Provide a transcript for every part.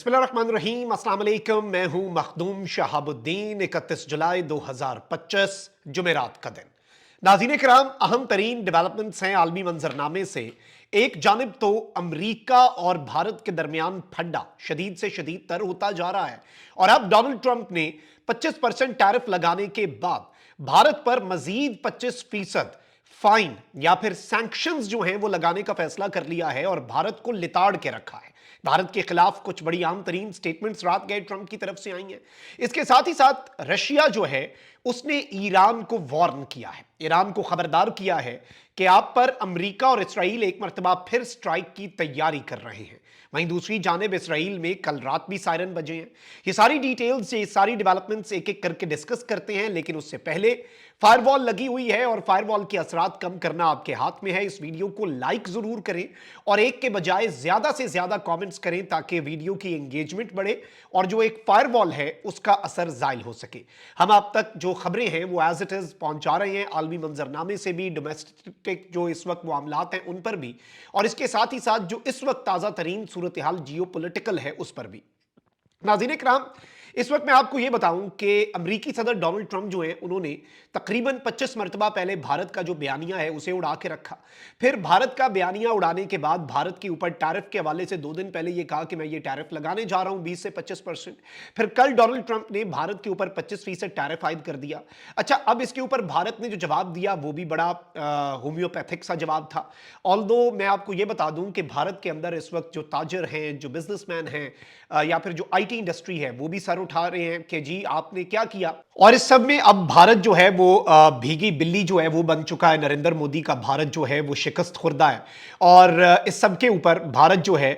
बिस्मिल्लाहिर्रहमानिर्रहीम, अस्सलाम वालेकुम। मैं हूं मखदूम शहाबुद्दीन। 31 जुलाई 2025 जुमेरात का दिन। नाज़रीन किराम, अहम तरीन डेवलपमेंट्स हैं आलमी मंजरनामे से। एक जानिब तो अमरीका और भारत के दरमियान फड्डा शदीद से शदीद तर होता जा रहा है और अब डोनाल्ड ट्रंप ने 25% टैरिफ लगाने के बाद भारत पर मजीद 25% फाइन या फिर सैंक्शंस जो हैं वो लगाने का फैसला कर लिया है और भारत को लिताड़ के रखा है। भारत के खिलाफ कुछ बड़ी आम तरीन स्टेटमेंट्स रात गए ट्रंप की तरफ से आई हैं। इसके साथ ही साथ रशिया जो है उसने ईरान को वार्न किया है, ईरान को खबरदार किया है कि आप पर अमेरिका और इसराइल एक मरतबा फिर स्ट्राइक की तैयारी कर रहे हैं। वहीं दूसरी जानिब इसराइल में कल रात भी सायरन बजे हैं। ये सारी डिटेल्स, ये सारी डेवलपमेंट्स एक एक करके डिस्कस करते हैं, लेकिन उससे पहले फायरवॉल लगी हुई है और फायरवॉल के असरात कम करना आपके हाथ में है। इस वीडियो को लाइक जरूर करें और एक के बजाय ज्यादा से ज्यादा कमेंट्स करें ताकि वीडियो की एंगेजमेंट बढ़े और जो एक फायरवॉल है उसका असर जायल हो सके। हम आप तक जो खबरें हैं वो एज इट इज पहुंचा रहे हैं, आलमी मंजरनामे से भी, डोमेस्टिक जो इस वक्त मामलात हैं उन पर भी, और इसके साथ ही साथ जो इस वक्त ताजा तरीन सूरत हाल जियो पोलिटिकल है उस पर भी। नाज़रीन इकराम, इस वक्त मैं आपको यह बताऊं कि अमेरिकी सदर डोनाल्ड ट्रंप जो हैं उन्होंने तकरीबन 25 मरतबा पहले भारत का जो बयानिया है उसे उड़ा के रखा। फिर भारत का बयानिया उड़ाने के बाद भारत के ऊपर टैरिफ के हवाले से 2 दिन पहले यह कहा कि मैं ये टैरिफ लगाने जा रहा हूं 20 से 25%। फिर कल डोनाल्ड ट्रंप ने भारत के ऊपर 25% टैरिफ आयद कर दिया। अच्छा, अब इसके ऊपर भारत ने जो जवाब दिया वो भी बड़ा होम्योपैथिक सा जवाब था। ऑल्दो मैं आपको यह बता दूं कि भारत के अंदर इस वक्त जो ताजर हैं, जो बिजनेसमैन हैं या फिर जो आईटी इंडस्ट्री है वो भी सर उठा रहे हैं कि जी आपने क्या किया। और इस सब में अब भारत जो है वो भीगी बिल्ली जो है वो बन चुका है। नरेंद्र मोदी का भारत जो है वो शिकस्त खुर्दा है और इस सब के ऊपर भारत जो है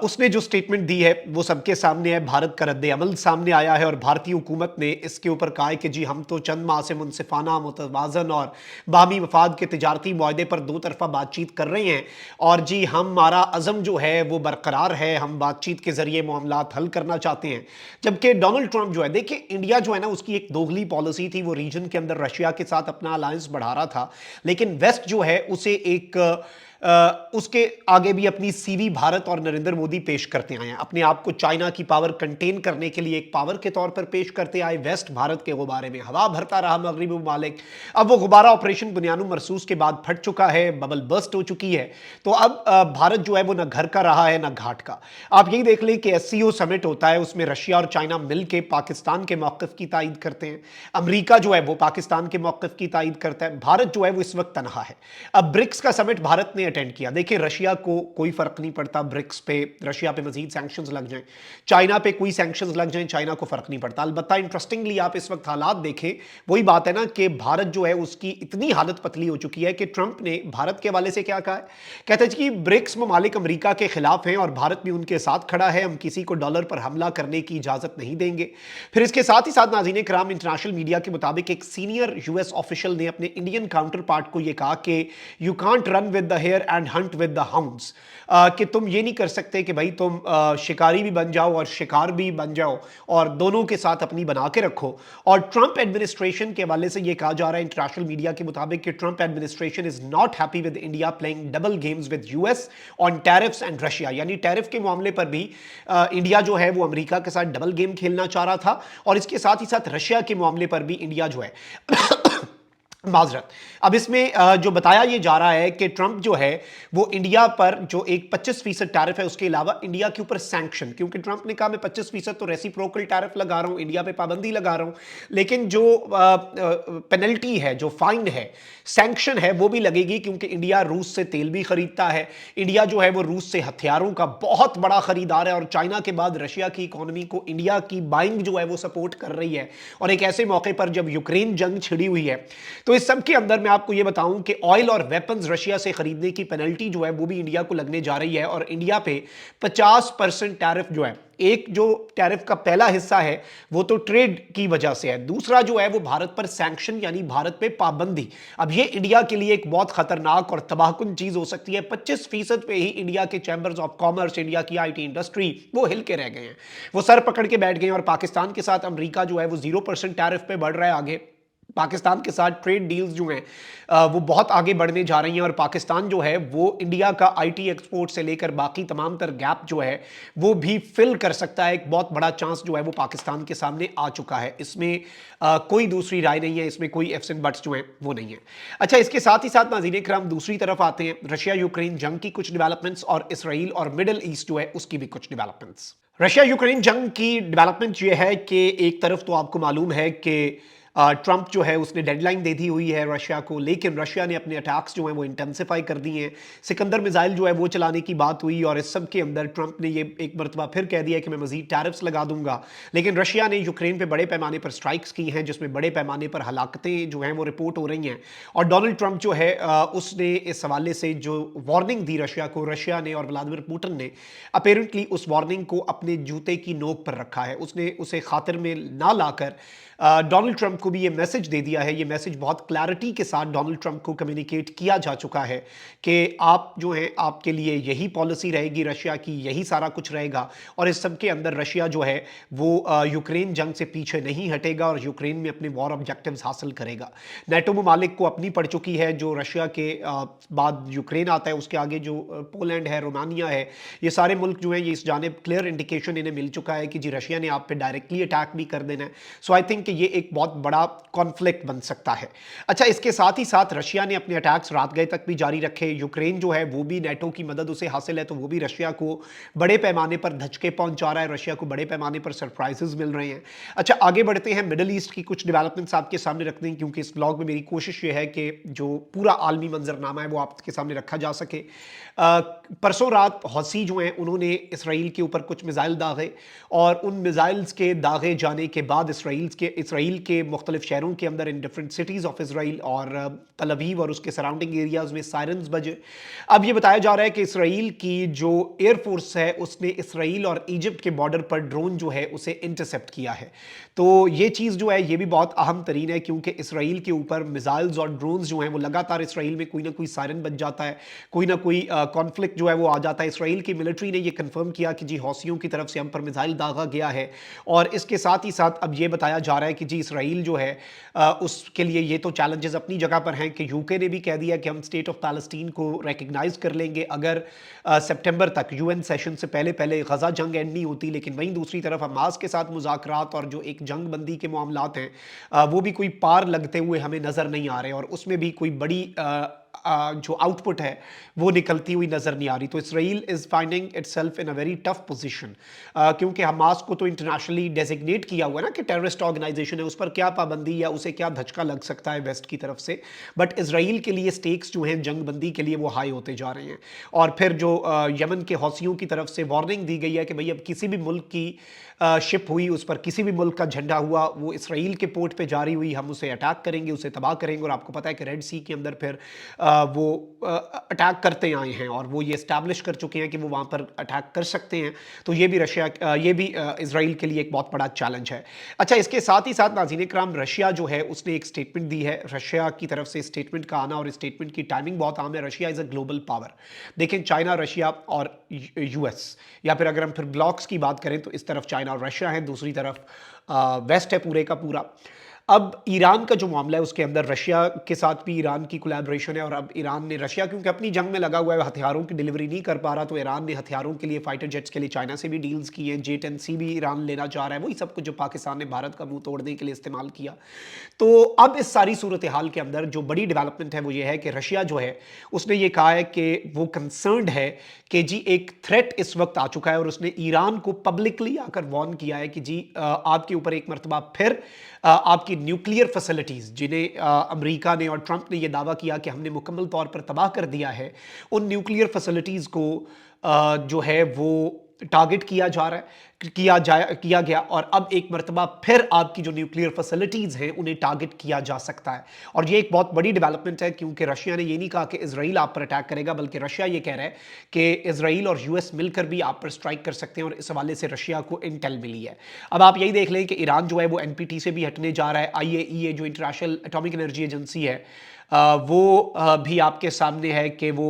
उसने जो स्टेटमेंट दी है वो सबके सामने है। भारत का रद्द अमल सामने आया है और भारतीय हुकूमत ने इसके ऊपर कहा है कि जी हम तो चंद माह से मुनसिफाना, मुतवाज़न और बाहमी मफाद के तिजारती मुआहदे पर 2 तरफा बातचीत कर रहे हैं और जी हमारा अज़म जो है वो बरकरार है, हम बातचीत के जरिए मामलात हल करना चाहते हैं। जबकि डोनाल्ड ट्रंप जो है, देखिए इंडिया जो है ना उसकी एक दोगली पॉलिसी थी, वो रीजन के अंदर रशिया के साथ अपना अलायंस बढ़ा रहा था, लेकिन वेस्ट जो है उसे एक उसके आगे भी अपनी सीवी भारत और नरेंद्र मोदी पेश करते आए हैं। अपने आप को चाइना की पावर कंटेन करने के लिए एक पावर के तौर पर पेश करते आए। वेस्ट भारत के गुब्बारे में हवा भरता रहा, मगरबी ममालिक। अब वो गुब्बारा ऑपरेशन बुनियानु मरसूस के बाद फट चुका है, बबल बर्स्ट हो चुकी है। तो अब भारत जो है वो ना घर का रहा है ना घाट का। आप यही देख लें कि एससीओ समिट होता है, उसमें रशिया और चाइना मिलकर पाकिस्तान के मौक़िफ़ की तायीद करते हैं। अमेरिका जो है वो पाकिस्तान के मौक़िफ़ की तायीद करता है। भारत जो है वो इस वक्त तनहा है। अब ब्रिक्स का समिट भारत ने अटेंड किया। देखिए रशिया को कोई फर्क नहीं पड़ता ब्रिक्स पे, रशिया पे मजीद सैंक्शंस लग जाएं, चाइना पे कोई सैंक्शंस लग जाएं, चाइना को फर्क नहीं पड़ता। अलबत्ता इंटरेस्टिंगली आप इस वक्त हालात देखें, वही बात है ना कि भारत जो है उसकी इतनी हालत पतली हो चुकी है कि ट्रंप ने भारत के हवाले से क्या कहा है, कहते हैं कि ब्रिक्स ममालिक अमेरिका के खिलाफ हैं और भारत भी उनके साथ खड़ा है, हम किसी को डॉलर पर हमला करने की इजाजत नहीं देंगे। फिर इसके साथ ही साथ नाज़रीन किराम, इंटरनेशनल मीडिया के मुताबिक एक सीनियर यूएस ऑफिशियल ने अपने इंडियन काउंटर पार्ट को यह कहा कि you can't run with the hare and hunt with the hounds, कि तुम ये नहीं कर सकते कि भाई तुम शिकारी भी बन जाओ और शिकार भी बन जाओ और दोनों के साथ अपनी बना के रखो। और ट्रंप एडमिनिस्ट्रेशन के हवाले से ये कहा जा रहा है इंटरनेशनल मीडिया के मुताबिक कि Trump administration is not happy with India playing double games with US on tariffs and Russia. यानी टैरिफ के मामले पर भी इंडिया जो है वो अमेरिका के साथ डबल गेम खेलना चाह रहा था और इसके साथ ही साथ रशिया के मामले पर भी इंडिया जो है माजरत। अब इसमें जो बताया यह जा रहा है कि ट्रंप जो है वो इंडिया पर जो एक 25% टैरिफ है उसके अलावा इंडिया के ऊपर सैंक्शन, क्योंकि ट्रंप ने कहा मैं 25% तो रेसिप्रोकल टैरिफ लगा रहा हूं, इंडिया पे पाबंदी लगा रहा हूं, लेकिन जो पेनल्टी है, जो फाइन है, सैंक्शन है, वो भी लगेगी क्योंकि इंडिया रूस से तेल भी खरीदता है। इंडिया जो है वो रूस से हथियारों का बहुत बड़ा खरीदार है और चाइना के बाद रशिया की इकोनॉमी को इंडिया की बाइंग जो है वो सपोर्ट कर रही है। और एक ऐसे मौके पर जब यूक्रेन जंग छिड़ी हुई है तो इस सब के अंदर मैं आपको यह बताऊं कि ऑयल और वेपन्स रशिया से खरीदने की पेनल्टी जो है वो भी इंडिया को लगने जा रही है और इंडिया पे 50% टैरिफ जो है, एक जो टैरिफ का पहला हिस्सा है वो तो ट्रेड की वजह से है, दूसरा जो है वो भारत पर सैंक्शन यानी भारत पे पाबंदी। अब ये इंडिया के लिए एक बहुत खतरनाक और तबाहकुन चीज हो सकती है। 25% पे ही इंडिया के चैंबर्स ऑफ कॉमर्स, इंडिया की आईटी इंडस्ट्री वो हिल के रह गए हैं, वो सर पकड़ के बैठ गए और पाकिस्तान के साथ अमेरिका जो है वो 0% टैरिफ पे बढ़ रहा है आगे। पाकिस्तान के साथ ट्रेड डील्स जो हैं वो बहुत आगे बढ़ने जा रही हैं और पाकिस्तान जो है वो इंडिया का आईटी एक्सपोर्ट से लेकर बाकी तमाम तर गैप जो है वो भी फिल कर सकता है। एक बहुत बड़ा चांस जो है वो पाकिस्तान के सामने आ चुका है, इसमें कोई दूसरी राय नहीं है, इसमें कोई एफ्स एंड बट्स जो है वो नहीं है। अच्छा, इसके साथ ही साथ नाज़रीन इकराम दूसरी तरफ आते हैं रशिया यूक्रेन जंग की कुछ डेवलपमेंट्स और इसराइल और मिडिल ईस्ट जो है उसकी भी कुछ डेवलपमेंट्स। रशिया यूक्रेन जंग की डेवलपमेंट ये है कि एक तरफ तो आपको मालूम है कि ट्रंप जो है उसने डेडलाइन दे दी हुई है रशिया को, लेकिन रशिया ने अपने अटैक्स जो हैं वो इंटेंसिफाई कर दिए हैं। सिकंदर मिसाइल जो है वो चलाने की बात हुई और इस सब के अंदर ट्रंप ने ये एक मरतबा फिर कह दिया कि मैं मजीद टैरिफ्स लगा दूंगा। लेकिन रशिया ने यूक्रेन पे बड़े पैमाने पर स्ट्राइक्स की हैं जिसमें बड़े पैमाने पर हलाकतें जो हैं वो रिपोर्ट हो रही हैं। और डोनाल्ड ट्रंप जो है उसने इस हवाले से जो वार्निंग दी रशिया को, रशिया ने और व्लादिमीर पुतिन ने अपेरेंटली उस वार्निंग को अपने जूते की नोक पर रखा है। उसने उसे खातिर में ना लाकर डोनाल्ड ट्रंप को भी ये मैसेज दे दिया है। ये मैसेज बहुत क्लैरिटी के साथ डोनाल्ड ट्रंप को कम्युनिकेट किया जा चुका है कि आप जो हैं आपके लिए यही पॉलिसी रहेगी रशिया की, यही सारा कुछ रहेगा और इस सब के अंदर रशिया जो है वो यूक्रेन जंग से पीछे नहीं हटेगा और यूक्रेन में अपने वॉर ऑब्जेक्टिव्स हासिल करेगा। नेटो ममालिक को अपनी पड़ चुकी है, जो रशिया के बाद यूक्रेन आता है उसके आगे जो पोलैंड है, रोमानिया है, ये सारे मुल्क जो हैं ये इस जानिब क्लियर इंडिकेशन इन्हें मिल चुका है कि जी रशिया ने आप पे डायरेक्टली अटैक भी कर देना है। सो आई थिंक कि ये एक बहुत बड़ा कॉन्फ्लिक्ट बन सकता है। अच्छा, इसके साथ ही साथ रशिया ने अपने अटैक्स रात गए तक भी जारी रखे। यूक्रेन जो है वो भी नेटो की मदद उसे हासिल है तो वो भी रशिया को बड़े पैमाने पर धचके पहुंचा रहा है, रशिया को बड़े पैमाने पर सरप्राइजेस मिल रहे हैं। अच्छा, आगे बढ़ते हैं, मिडिल ईस्ट की कुछ डेवलपमेंट्स आपके सामने रखते हैं क्योंकि इस ब्लॉग में मेरी कोशिश ये है कि जो पूरा आलमी मंजरनामा है वो आपके सामने रखा जा सके। परसों रात हौसी जो हैं उन्होंने इसराइल के ऊपर कुछ मिसाइल दागे और उन मिसाइल्स के दागे जाने के बाद इसराइल के मुख्तलिफ शहरों के अंदर in different cities of Israel और तल अवीव और उसके सराउंडिंग एरियाज़ में सायरन्स बजे। अब ये बताया जा रहा है कि इसराइल की जो एयरफोर्स है उसने इसराइल और इजिप्ट के बॉर्डर पर ड्रोन जो है उसे इंटरसेप्ट किया है। तो ये चीज़ जो है ये भी बहुत अहम तरीन है क्योंकि इसराइल के ऊपर मिसाइल्स और ड्रोन्स जो हैं वो लगातार इसराइल में कोई ना कोई सायरन बज जाता है, कोई ना कोई कॉन्फ्लिक्ट जो है वो आ जाता है। इसराइल की मिलिट्री ने ये कंफर्म किया कि जी हौसियों की तरफ से हम पर मिसाइल दागा गया है और इसके साथ ही साथ अब ये बताया जा रहा है कि जी इसराइल जो है उसके लिए ये तो चैलेंजेस अपनी जगह पर हैं कि यूके ने भी कह दिया कि हम स्टेट ऑफ पैलेस्टीन को रिकग्नाइज कर लेंगे अगर सितंबर तक यूएन सेशन से पहले पहले गजा जंग एंड नहीं होती। लेकिन वहीं दूसरी तरफ हमास के साथ मुज़ाकरात और जो एक जंग बंदी के मामलात हैं वो भी कोई पार लगते हुए हमें नज़र नहीं आ रहे और उसमें भी कोई बड़ी जो आउटपुट है वो निकलती हुई नजर नहीं आ रही। तो Israel is finding itself in a very tough position क्योंकि हमास को तो इंटरनेशनली डेजिग्नेट किया हुआ है ना कि टेररिस्ट ऑर्गेनाइजेशन है, उस पर क्या पाबंदी या उसे क्या धचका लग सकता है वेस्ट की तरफ से। बट इसराइल के लिए स्टेक्स जो हैं जंग बंदी के लिए वो हाई होते जा रहे हैं। और फिर जो यमन के हौसियों की तरफ से वार्निंग दी गई है कि भाई अब किसी भी मुल्क की शिप हुई, उस पर किसी भी मुल्क का झंडा हुआ, वो इसराइल के पोर्ट पे जारी हुई, हम उसे अटैक करेंगे, उसे तबाह करेंगे। और आपको पता है कि रेड सी के अंदर फिर वो अटैक करते आए हैं और वो ये इस्टेब्लिश कर चुके हैं कि वो वहाँ पर अटैक कर सकते हैं। तो ये भी इसराइल के लिए एक बहुत बड़ा चैलेंज है। अच्छा, इसके साथ ही साथ नाज़रीन इकराम रशिया जो है उसने एक स्टेटमेंट दी है। रशिया की तरफ से स्टेटमेंट का आना और स्टेटमेंट की टाइमिंग बहुत आम है। Russia is a global power. देखें, चाइना, रशिया और यूएस, या फिर अगर हम फिर ब्लॉक्स की बात करें तो इस तरफ चाइना और रशिया है, दूसरी तरफ वेस्ट है पूरे का पूरा। अब ईरान का जो मामला है उसके अंदर रशिया के साथ भी ईरान की कोलैबोरेशन है और अब ईरान ने, रशिया क्योंकि अपनी जंग में लगा हुआ है, हथियारों की डिलीवरी नहीं कर पा रहा, तो ईरान ने हथियारों के लिए, फाइटर जेट्स के लिए चाइना से भी डील्स की हैं। J-10C भी ईरान लेना चाह रहा है, वही सब कुछ जो पाकिस्तान ने भारत का मुंह तोड़ने के लिए इस्तेमाल किया। तो अब इस सारी सूरत हाल के अंदर जो बड़ी डेवलपमेंट है वो ये है कि रशिया जो है उसने ये कहा है कि वो कंसर्न्ड है कि जी एक थ्रेट इस वक्त आ चुका है और उसने ईरान को पब्लिकली आकर वार्न किया है कि जी आपके ऊपर एक मरतबा फिर आपकी न्यूक्लियर फैसिलिटीज़, जिन्हें अमेरिका ने और ट्रंप ने यह दावा किया कि हमने मुकम्मल तौर पर तबाह कर दिया है, उन न्यूक्लियर फैसिलिटीज़ को जो है वो टारगेट किया जा रहा है, किया गया और अब एक मरतबा फिर आपकी जो न्यूक्लियर फैसिलिटीज़ हैं उन्हें टारगेट किया जा सकता है। और ये एक बहुत बड़ी डेवलपमेंट है क्योंकि रशिया ने ये नहीं कहा कि इजराइल आप पर अटैक करेगा, बल्कि रशिया ये कह रहा है कि इजराइल और यूएस मिलकर भी आप पर स्ट्राइक कर सकते हैं और इस हवाले से रशिया को इंटेल मिली है। अब आप यही देख लें कि ईरान जो है वो एनपीटी से भी हटने जा रहा है। IAEA जो इंटरनेशनल एटॉमिक एनर्जी एजेंसी है वो भी आपके सामने है कि वो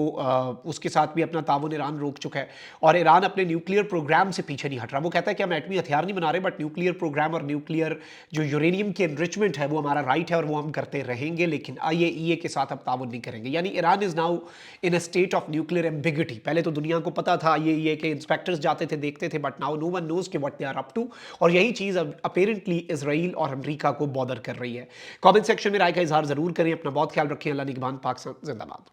उसके साथ भी अपना ताउन ईरान रोक चुका है और ईरान अपने न्यूक्लियर प्रोग्राम से पीछे नहीं हट रहा। वो कहता है कि हम एटमी हथियार नहीं बना रहे, बट न्यूक्लियर प्रोग्राम और न्यूक्लियर जो यूरेनियम की एनरिचमेंट है वो हमारा राइट है और वो हम करते रहेंगे, लेकिन आईएईए के साथ अब ताउन नहीं करेंगे। यानी Iran is now in a state of nuclear ambiguity. पहले तो दुनिया को पता था, आईएईए के इंस्पेक्टर्स जाते थे, देखते थे, but now no one knows कि what they are up to. और यही चीज अब अपेरेंटली इसराइल और अमेरिका को बॉदर कर रही है। कमेंट सेक्शन में राय का इजहार जरूर करें। अपना बहुत ख्याल रखें। अल्लाह निगहबान। पाक जिंदाबाद।